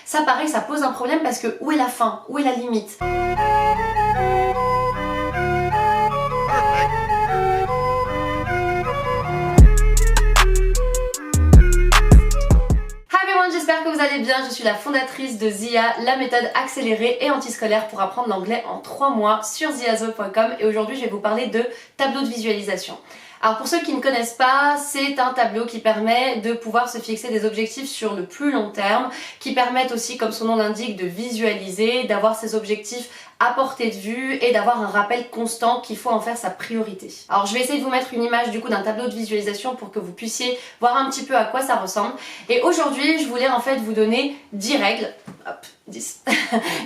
ça pareil, ça pose un problème parce que où est la fin? Où est la limite? J'espère que vous allez bien, je suis la fondatrice de Zia, la méthode accélérée et antiscolaire pour apprendre l'anglais en 3 mois sur ziazo.com et aujourd'hui je vais vous parler de tableau de visualisation. Alors pour ceux qui ne connaissent pas, c'est un tableau qui permet de pouvoir se fixer des objectifs sur le plus long terme, qui permettent aussi, comme son nom l'indique, de visualiser, d'avoir ces objectifs à portée de vue et d'avoir un rappel constant qu'il faut en faire sa priorité. Alors je vais essayer de vous mettre une image du coup d'un tableau de visualisation pour que vous puissiez voir un petit peu à quoi ça ressemble. Et aujourd'hui je voulais en fait vous donner 10 règles. Hop, 10.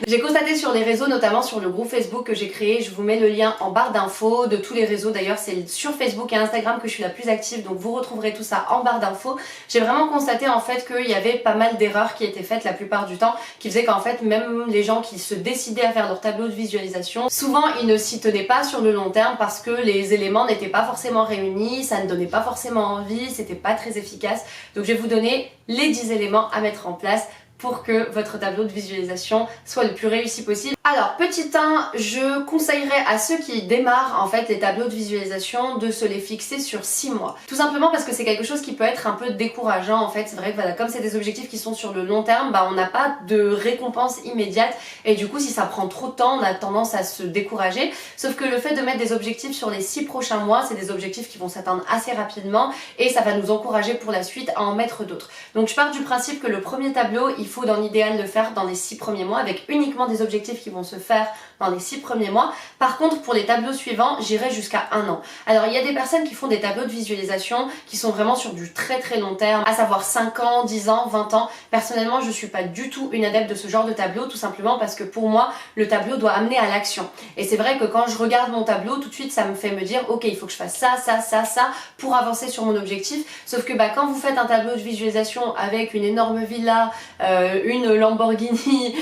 J'ai constaté sur les réseaux, notamment sur le groupe Facebook que j'ai créé, je vous mets le lien en barre d'infos de tous les réseaux, d'ailleurs c'est sur Facebook et Instagram que je suis la plus active, donc vous retrouverez tout ça en barre d'infos. J'ai vraiment constaté en fait qu'il y avait pas mal d'erreurs qui étaient faites la plupart du temps, qui faisaient qu'en fait même les gens qui se décidaient à faire leur tableau de visualisation, souvent ils ne s'y tenaient pas sur le long terme parce que les éléments n'étaient pas forcément réunis, ça ne donnait pas forcément envie, c'était pas très efficace. Donc je vais vous donner les 10 éléments à mettre en place pour que votre tableau de visualisation soit le plus réussi possible. Alors, petit 1, je conseillerais à ceux qui démarrent en fait les tableaux de visualisation de se les fixer sur 6 mois. Tout simplement parce que c'est quelque chose qui peut être un peu décourageant en fait. C'est vrai que voilà, comme c'est des objectifs qui sont sur le long terme, bah on n'a pas de récompense immédiate et du coup si ça prend trop de temps, on a tendance à se décourager. Sauf que le fait de mettre des objectifs sur les 6 prochains mois, c'est des objectifs qui vont s'atteindre assez rapidement et ça va nous encourager pour la suite à en mettre d'autres. Donc je pars du principe que le premier tableau, il faut dans l'idéal le faire dans les 6 premiers mois avec uniquement des objectifs qui vont se faire dans les 6 premiers mois. Par contre pour les tableaux suivants, j'irai jusqu'à 1 an. Alors il y a des personnes qui font des tableaux de visualisation qui sont vraiment sur du très long terme, à savoir 5 ans, 10 ans, 20 ans. Personnellement je suis pas du tout une adepte de ce genre de tableau, tout simplement parce que pour moi le tableau doit amener à l'action. Et c'est vrai que quand je regarde mon tableau, tout de suite ça me fait me dire ok, il faut que je fasse ça, ça pour avancer sur mon objectif. Sauf que quand vous faites un tableau de visualisation avec une énorme villa, une Lamborghini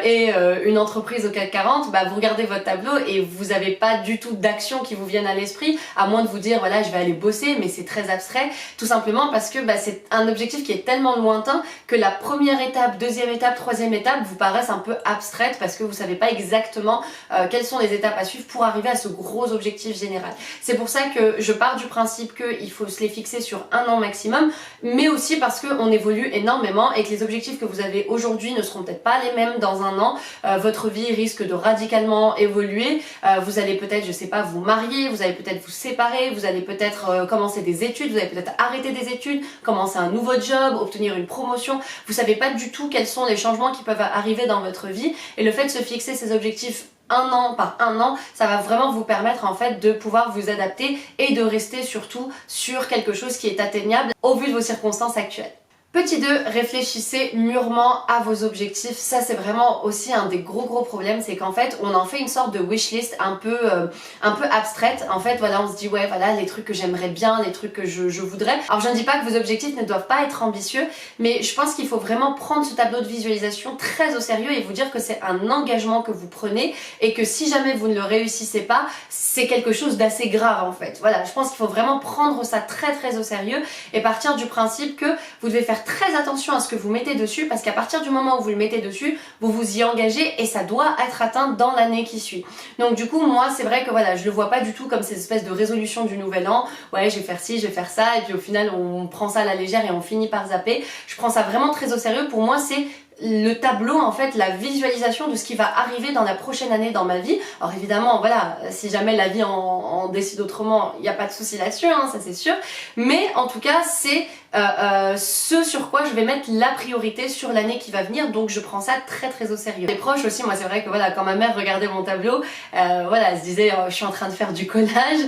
et une entreprise au CAC 40, vous regardez votre tableau et vous n'avez pas du tout d'action qui vous viennent à l'esprit, à moins de vous dire voilà je vais aller bosser, mais c'est très abstrait, tout simplement parce que c'est un objectif qui est tellement lointain que la première étape, deuxième étape, troisième étape vous paraissent un peu abstraites parce que vous savez pas exactement quelles sont les étapes à suivre pour arriver à ce gros objectif général. C'est pour ça que je pars du principe qu'il faut se les fixer sur 1 an maximum, mais aussi parce qu'on évolue énormément et que les objectifs que vous avez aujourd'hui ne seront peut-être pas les mêmes dans 1 an. Votre vie risque de radicalement évoluer. Vous allez peut-être, je sais pas, vous marier, vous allez peut-être vous séparer, vous allez peut-être commencer des études, vous allez peut-être arrêter des études, commencer un nouveau job, obtenir une promotion. Vous savez pas du tout quels sont les changements qui peuvent arriver dans votre vie et le fait de se fixer ces objectifs 1 an par 1 an, ça va vraiment vous permettre en fait de pouvoir vous adapter et de rester surtout sur quelque chose qui est atteignable au vu de vos circonstances actuelles. Petit 2, réfléchissez mûrement à vos objectifs. Ça c'est vraiment aussi un des gros problèmes, c'est qu'en fait on en fait une sorte de wishlist un peu abstraite. En fait voilà, on se dit ouais voilà les trucs que j'aimerais bien, les trucs que je voudrais. Alors je ne dis pas que vos objectifs ne doivent pas être ambitieux, mais je pense qu'il faut vraiment prendre ce tableau de visualisation très au sérieux et vous dire que c'est un engagement que vous prenez et que si jamais vous ne le réussissez pas, c'est quelque chose d'assez grave en fait. Voilà, je pense qu'il faut vraiment prendre ça très au sérieux et partir du principe que vous devez faire très attention à ce que vous mettez dessus parce qu'à partir du moment où vous le mettez dessus, vous vous y engagez et ça doit être atteint dans l'année qui suit. Donc du coup moi c'est vrai que voilà, je le vois pas du tout comme ces espèces de résolutions du nouvel an, ouais je vais faire ci, je vais faire ça et puis au final on prend ça à la légère et on finit par zapper. Je prends ça vraiment très au sérieux. Pour moi c'est le tableau en fait, la visualisation de ce qui va arriver dans la prochaine année dans ma vie. Alors évidemment voilà, si jamais la vie en décide autrement, il n'y a pas de souci là-dessus, hein, ça c'est sûr, mais en tout cas c'est ce sur quoi je vais mettre la priorité sur l'année qui va venir, donc je prends ça très au sérieux. Les proches aussi, moi c'est vrai que voilà, quand ma mère regardait mon tableau, voilà, elle se disait je suis en train de faire du collage,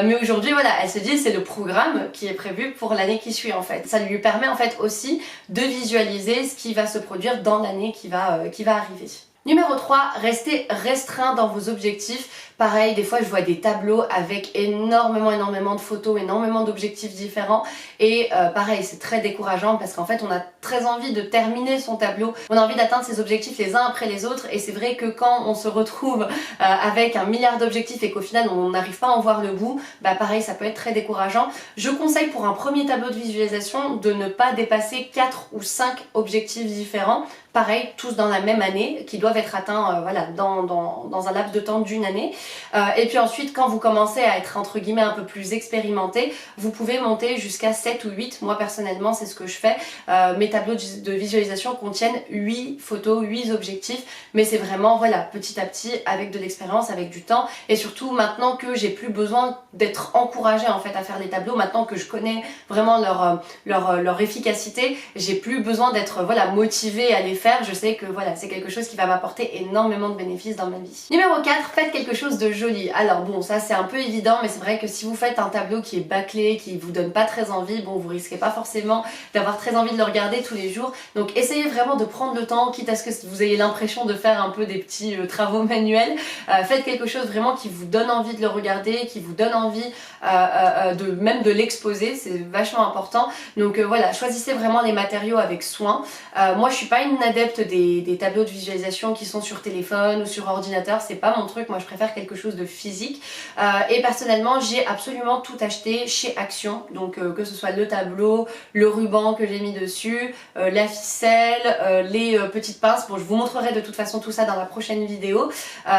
mais aujourd'hui voilà, elle se dit c'est le programme qui est prévu pour l'année qui suit en fait. Ça lui permet en fait aussi de visualiser ce qui va se produire dans l'année qui va arriver. Numéro 3, restez restreint dans vos objectifs. Pareil, des fois je vois des tableaux avec énormément de photos, énormément d'objectifs différents et pareil c'est très décourageant parce qu'en fait on a très envie de terminer son tableau, on a envie d'atteindre ses objectifs les uns après les autres et c'est vrai que quand on se retrouve avec 1 milliard d'objectifs et qu'au final on n'arrive pas à en voir le bout, bah pareil ça peut être très décourageant. Je conseille pour un premier tableau de visualisation de ne pas dépasser 4 ou 5 objectifs différents. pareil, tous dans la même année, qui doivent être atteints voilà, dans un laps de temps d'une année. Et puis ensuite, quand vous commencez à être entre guillemets un peu plus expérimenté, vous pouvez monter jusqu'à 7 ou 8. Moi personnellement, c'est ce que je fais. Mes tableaux de visualisation contiennent 8 photos, 8 objectifs, mais c'est vraiment voilà, petit à petit, avec de l'expérience, avec du temps, et surtout maintenant que j'ai plus besoin d'être encouragée en fait à faire les tableaux, maintenant que je connais vraiment leur efficacité, j'ai plus besoin d'être voilà, motivée à les faire. Je sais que voilà, c'est quelque chose qui va m'apporter énormément de bénéfices dans ma vie. Numéro 4, faites quelque chose de joli. Alors bon, ça c'est un peu évident, mais c'est vrai que si vous faites un tableau qui est bâclé, qui vous donne pas très envie, bon, vous risquez pas forcément d'avoir très envie de le regarder tous les jours. Donc essayez vraiment de prendre le temps, quitte à ce que vous ayez l'impression de faire un peu des petits travaux manuels. Faites quelque chose vraiment qui vous donne envie de le regarder, qui vous donne envie même de l'exposer, c'est vachement important. Donc voilà, choisissez vraiment les matériaux avec soin. Moi je suis pas une adepte des tableaux de visualisation qui sont sur téléphone ou sur ordinateur, c'est pas mon truc, moi je préfère quelque chose de physique. Et personnellement j'ai absolument tout acheté chez Action, donc que ce soit le tableau, le ruban que j'ai mis dessus, la ficelle, les petites pinces. Bon, je vous montrerai de toute façon tout ça dans la prochaine vidéo.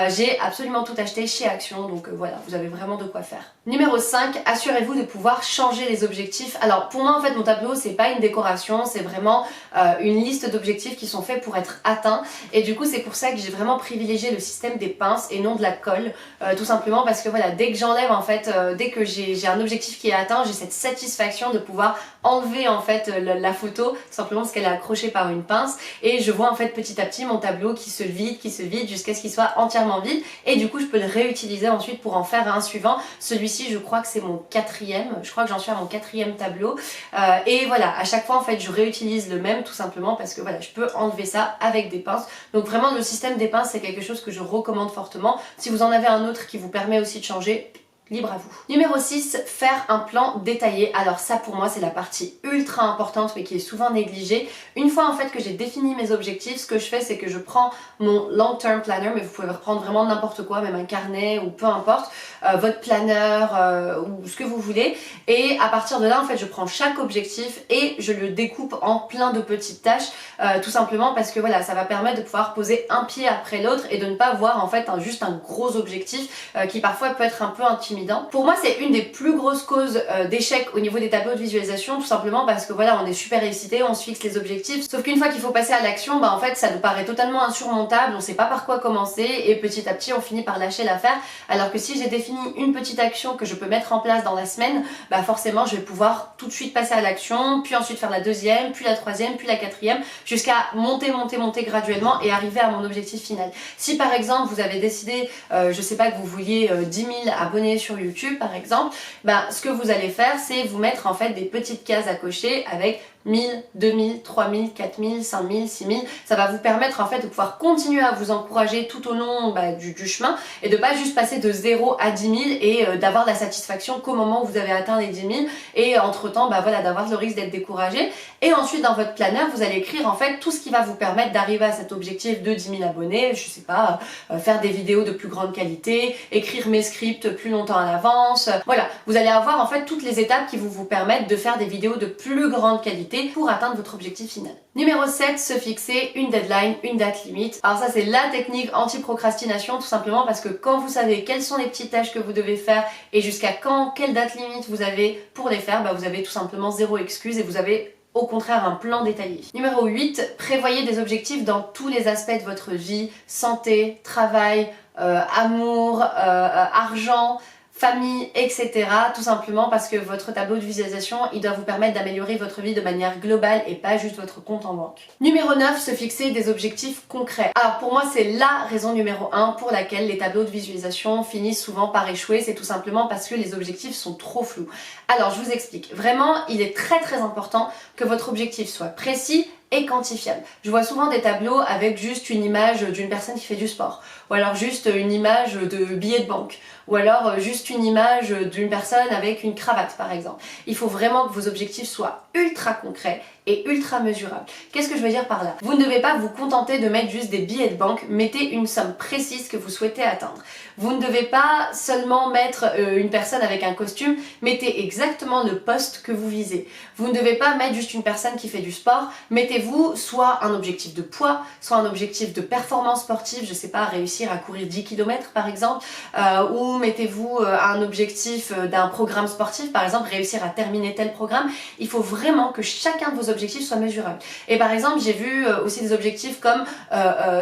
J'ai absolument tout acheté chez Action, donc voilà, vous avez vraiment de quoi faire. Numéro 5, assurez-vous de pouvoir changer les objectifs. Alors pour moi en fait mon tableau c'est pas une décoration, c'est vraiment une liste d'objectifs qui sont faits pour être atteints, et du coup c'est pour ça que j'ai vraiment privilégié le système des pinces et non de la colle, tout simplement parce que voilà, dès que j'enlève en fait, dès que j'ai un objectif qui est atteint, j'ai cette satisfaction de pouvoir enlever en fait la photo, simplement parce qu'elle est accrochée par une pince, et je vois en fait petit à petit mon tableau qui se vide jusqu'à ce qu'il soit entièrement vide, et du coup je peux le réutiliser ensuite pour en faire un suivant. Celui-ci je crois que c'est mon 4e, je crois que j'en suis à mon 4e tableau, et voilà, à chaque fois en fait je réutilise le même, tout simplement parce que voilà, je peux enlever ça avec des pinces. Donc vraiment le système des pinces c'est quelque chose que je recommande fortement. Si vous en avez un autre qui vous permet aussi de changer, libre à vous. Numéro 6, faire un plan détaillé. Alors ça pour moi c'est la partie ultra importante mais qui est souvent négligée. Une fois en fait que j'ai défini mes objectifs, ce que je fais c'est que je prends mon long term planner, mais vous pouvez reprendre vraiment n'importe quoi, même un carnet ou peu importe, votre planeur ou ce que vous voulez, et à partir de là en fait je prends chaque objectif et je le découpe en plein de petites tâches, tout simplement parce que voilà, ça va permettre de pouvoir poser un pied après l'autre et de ne pas voir en fait juste un gros objectif qui parfois peut être un peu intimidant. Pour moi c'est une des plus grosses causes d'échec au niveau des tableaux de visualisation, tout simplement parce que voilà, on est super excité, on se fixe les objectifs, sauf qu'une fois qu'il faut passer à l'action, bah en fait ça nous paraît totalement insurmontable, on sait pas par quoi commencer et petit à petit on finit par lâcher l'affaire. Alors que si j'ai défini une petite action que je peux mettre en place dans la semaine, bah forcément je vais pouvoir tout de suite passer à l'action, puis ensuite faire la deuxième, puis la troisième, puis la quatrième, jusqu'à monter graduellement et arriver à mon objectif final. Si par exemple vous avez décidé, je sais pas, que vous vouliez 10 000 abonnés sur YouTube par exemple, bah, ce que vous allez faire c'est vous mettre en fait des petites cases à cocher avec 1000, 2000, 3000, 4000, 5000, 6000, ça va vous permettre en fait de pouvoir continuer à vous encourager tout au long du chemin et de pas juste passer de 0 à 10 000 et d'avoir la satisfaction qu'au moment où vous avez atteint les 10 000 et entre temps bah voilà, d'avoir le risque d'être découragé. Et ensuite dans votre planeur vous allez écrire en fait tout ce qui va vous permettre d'arriver à cet objectif de 10 000 abonnés, je sais pas, faire des vidéos de plus grande qualité, écrire mes scripts plus longtemps à l'avance, voilà, vous allez avoir en fait toutes les étapes qui vous permettent de faire des vidéos de plus grande qualité pour atteindre votre objectif final. Numéro 7, se fixer une deadline, une date limite. Alors ça c'est la technique anti-procrastination, tout simplement parce que quand vous savez quelles sont les petites tâches que vous devez faire et jusqu'à quand, quelle date limite vous avez pour les faire, bah vous avez tout simplement zéro excuse et vous avez au contraire un plan détaillé. Numéro 8, prévoyez des objectifs dans tous les aspects de votre vie, santé, travail, amour, argent, famille, etc. Tout simplement parce que votre tableau de visualisation, il doit vous permettre d'améliorer votre vie de manière globale et pas juste votre compte en banque. Numéro 9, se fixer des objectifs concrets. Alors pour moi, c'est la raison numéro 1 pour laquelle les tableaux de visualisation finissent souvent par échouer, c'est tout simplement parce que les objectifs sont trop flous. Alors je vous explique. Vraiment, il est très important que votre objectif soit précis et quantifiable. Je vois souvent des tableaux avec juste une image d'une personne qui fait du sport, ou alors juste une image de billet de banque, ou alors juste une image d'une personne avec une cravate par exemple. Il faut vraiment que vos objectifs soient ultra concrets et ultra mesurable. Qu'est-ce que je veux dire par là? Vous ne devez pas vous contenter de mettre juste des billets de banque, mettez une somme précise que vous souhaitez atteindre. Vous ne devez pas seulement mettre une personne avec un costume, mettez exactement le poste que vous visez. Vous ne devez pas mettre juste une personne qui fait du sport, mettez-vous soit un objectif de poids, soit un objectif de performance sportive, je sais pas, réussir à courir 10 km par exemple, ou mettez-vous un objectif d'un programme sportif, par exemple réussir à terminer tel programme. Il faut vraiment que chacun de vos objectifs soient mesurables. Et par exemple, j'ai vu aussi des objectifs comme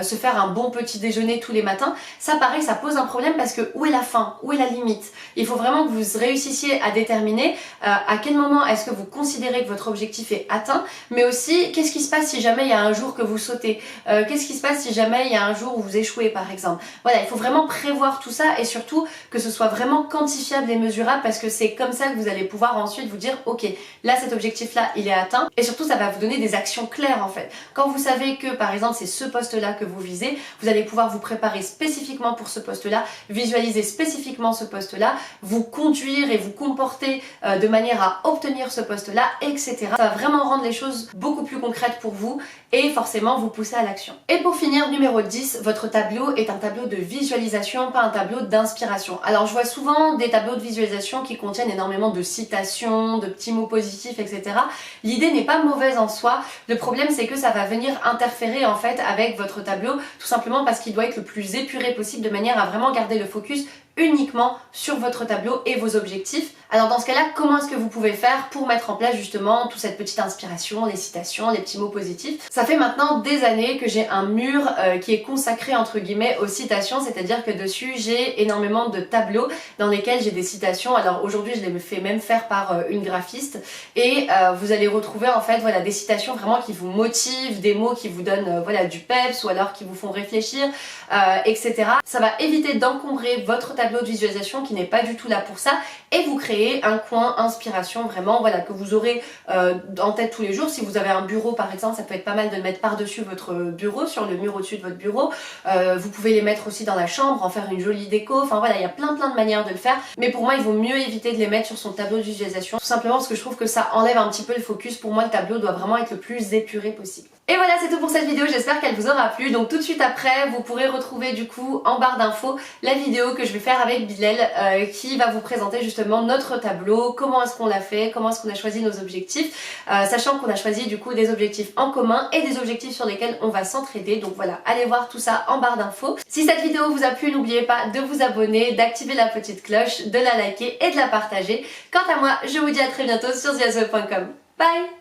se faire un bon petit déjeuner tous les matins. Ça pareil, ça pose un problème parce que où est la fin? Où est la limite? Il faut vraiment que vous réussissiez à déterminer à quel moment est-ce que vous considérez que votre objectif est atteint, mais aussi qu'est-ce qui se passe si jamais il y a un jour que vous sautez, qu'est-ce qui se passe si jamais il y a un jour où vous échouez par exemple. Voilà, il faut vraiment prévoir tout ça et surtout que ce soit vraiment quantifiable et mesurable parce que c'est comme ça que vous allez pouvoir ensuite vous dire ok, là cet objectif là il est atteint et surtout ça va vous donner des actions claires en fait. Quand vous savez que par exemple c'est ce poste là que vous visez, vous allez pouvoir vous préparer spécifiquement pour ce poste là, visualiser spécifiquement ce poste là, vous conduire et vous comporter de manière à obtenir ce poste là, etc. Ça va vraiment rendre les choses beaucoup plus concrètes pour vous et forcément vous pousser à l'action. Et pour finir, numéro 10, votre tableau est un tableau de visualisation, pas un tableau d'inspiration. Alors je vois souvent des tableaux de visualisation qui contiennent énormément de citations, de petits mots positifs, etc. L'idée n'est pas mauvaise en soi, le problème c'est que ça va venir interférer en fait avec votre tableau, tout simplement parce qu'il doit être le plus épuré possible de manière à vraiment garder le focus uniquement sur votre tableau et vos objectifs. Alors dans ce cas-là, comment est-ce que vous pouvez faire pour mettre en place justement toute cette petite inspiration, les citations, les petits mots positifs? Ça fait maintenant des années que j'ai un mur qui est consacré entre guillemets aux citations, c'est-à-dire que dessus j'ai énormément de tableaux dans lesquels j'ai des citations. Alors aujourd'hui je les fais même faire par une graphiste et vous allez retrouver en fait voilà des citations vraiment qui vous motivent, des mots qui vous donnent voilà du peps ou alors qui vous font réfléchir, etc. Ça va éviter d'encombrer votre tableau de visualisation qui n'est pas du tout là pour ça et vous créez un coin inspiration vraiment voilà que vous aurez en tête tous les jours. Si vous avez un bureau par exemple, ça peut être pas mal de le mettre par-dessus votre bureau, sur le mur au-dessus de votre bureau. Vous pouvez les mettre aussi dans la chambre, en faire une jolie déco, enfin voilà, il y a plein de manières de le faire, mais pour moi il vaut mieux éviter de les mettre sur son tableau de visualisation, tout simplement parce que je trouve que ça enlève un petit peu le focus. Pour moi le tableau doit vraiment être le plus épuré possible. Et voilà, c'est tout pour cette vidéo, j'espère qu'elle vous aura plu. Donc tout de suite après, vous pourrez retrouver du coup en barre d'infos la vidéo que je vais faire avec Bilal qui va vous présenter justement notre tableau, comment est-ce qu'on l'a fait, comment est-ce qu'on a choisi nos objectifs, sachant qu'on a choisi du coup des objectifs en commun et des objectifs sur lesquels on va s'entraider. Donc voilà, allez voir tout ça en barre d'infos. Si cette vidéo vous a plu, n'oubliez pas de vous abonner, d'activer la petite cloche, de la liker et de la partager. Quant à moi, je vous dis à très bientôt sur theazue.com. Bye!